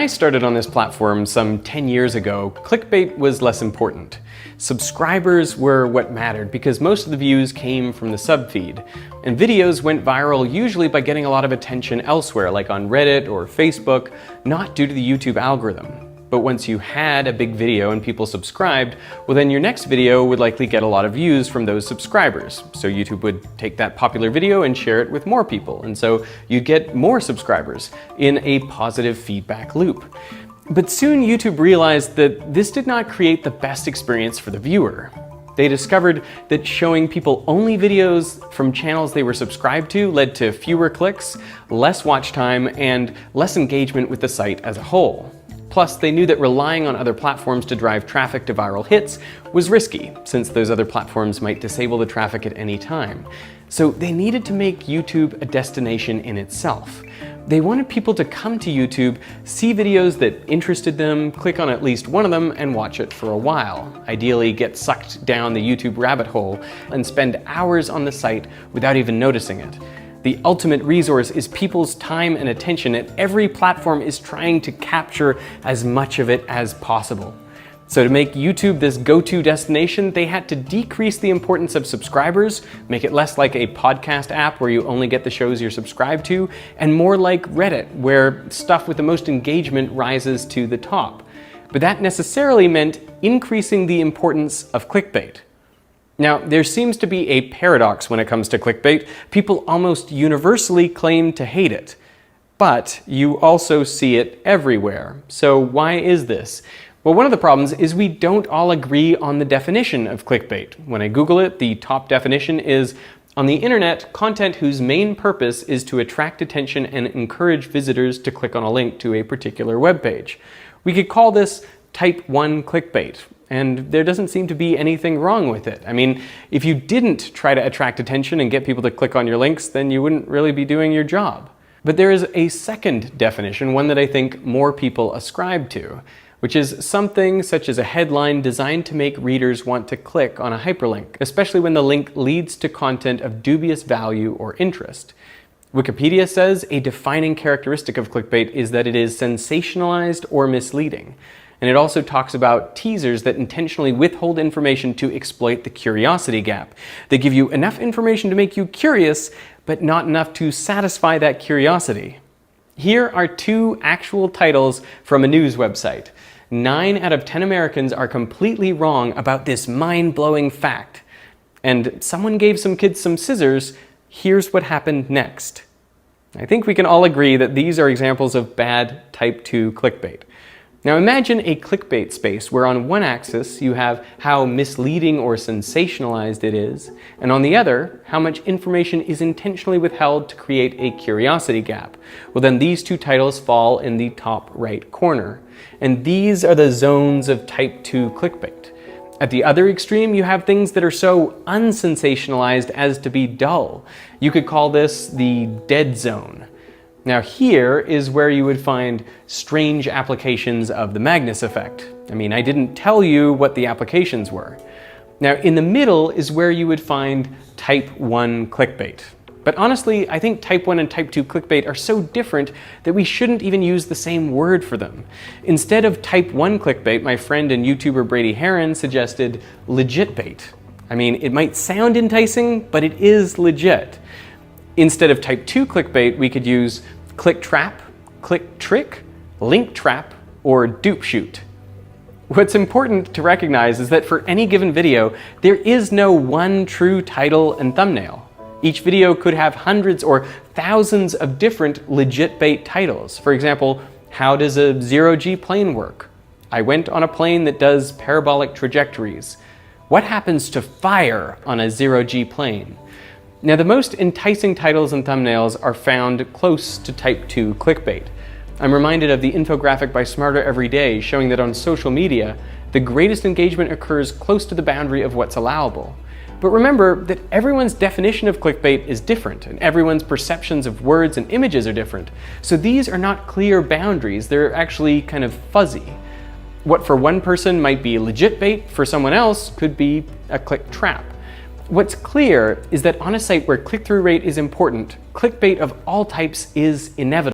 I started on this platform some 10 years ago, clickbait was less important. Subscribers were what mattered because most of the views came from the subfeed, and videos went viral usually by getting a lot of attention elsewhere, like on Reddit or Facebook, not due to the YouTube algorithm. But once you had a big video and people subscribed, well then your next video would likely get a lot of views from those subscribers. So YouTube would take that popular video and share it with more people, and so you'd get more subscribers in a positive feedback loop. But soon YouTube realized that this did not create the best experience for the viewer. They discovered that showing people only videos from channels they were subscribed to led to fewer clicks, less watch time, and less engagement with the site as a whole. Plus, they knew that relying on other platforms to drive traffic to viral hits was risky, since those other platforms might disable the traffic at any time. So they needed to make YouTube a destination in itself. They wanted people to come to YouTube, see videos that interested them, click on at least one of them, and watch it for a while. Ideally, get sucked down the YouTube rabbit hole and spend hours on the site without even noticing it. The ultimate resource is people's time and attention, and every platform is trying to capture as much of it as possible. So to make YouTube this go-to destination, they had to decrease the importance of subscribers, make it less like a podcast app where you only get the shows you're subscribed to, and more like Reddit, where stuff with the most engagement rises to the top. But that necessarily meant increasing the importance of clickbait. Now, there seems to be a paradox when it comes to clickbait. People almost universally claim to hate it, but you also see it everywhere. So why is this? Well, one of the problems is we don't all agree on the definition of clickbait. When I Google it, the top definition is, on the internet, content whose main purpose is to attract attention and encourage visitors to click on a link to a particular web page. We could call this type 1 clickbait. And there doesn't seem to be anything wrong with it. I mean, if you didn't try to attract attention and get people to click on your links, then you wouldn't really be doing your job. But there is a second definition, one that I think more people ascribe to, which is something such as a headline designed to make readers want to click on a hyperlink, especially when the link leads to content of dubious value or interest. Wikipedia says a defining characteristic of clickbait is that it is sensationalized or misleading. And it also talks about teasers that intentionally withhold information to exploit the curiosity gap. They give you enough information to make you curious, but not enough to satisfy that curiosity. Here are two actual titles from a news website. 9 out of 10 Americans are completely wrong about this mind-blowing fact. And someone gave some kids some scissors. Here's what happened next. I think we can all agree that these are examples of bad type 2 clickbait. Now imagine a clickbait space where on one axis you have how misleading or sensationalized it is, and on the other, how much information is intentionally withheld to create a curiosity gap. Well then these two titles fall in the top right corner. And these are the zones of type 2 clickbait. At the other extreme, you have things that are so unsensationalized as to be dull. You could call this the dead zone. Now here is where you would find strange applications of the Magnus effect. I mean, I didn't tell you what the applications were. Now in the middle is where you would find type 1 clickbait. But honestly, I think type 1 and type 2 clickbait are so different that we shouldn't even use the same word for them. Instead of type 1 clickbait, my friend and YouTuber Brady Heron suggested legit bait. I mean, it might sound enticing, but it is legit. Instead of type 2 clickbait, we could use click trap, click trick, link trap, or dupe shoot. What's important to recognize is that for any given video, there is no one true title and thumbnail. Each video could have hundreds or thousands of different legit bait titles. For example, how does a 0G plane work? I went on a plane that does parabolic trajectories. What happens to fire on a 0G plane? Now the most enticing titles and thumbnails are found close to type 2 clickbait. I'm reminded of the infographic by Smarter Every Day showing that on social media, the greatest engagement occurs close to the boundary of what's allowable. But remember that everyone's definition of clickbait is different, and everyone's perceptions of words and images are different. So these are not clear boundaries, they're actually kind of fuzzy. What for one person might be legit bait, for someone else could be a click trap. What's clear is that on a site where click-through rate is important, clickbait of all types is inevitable.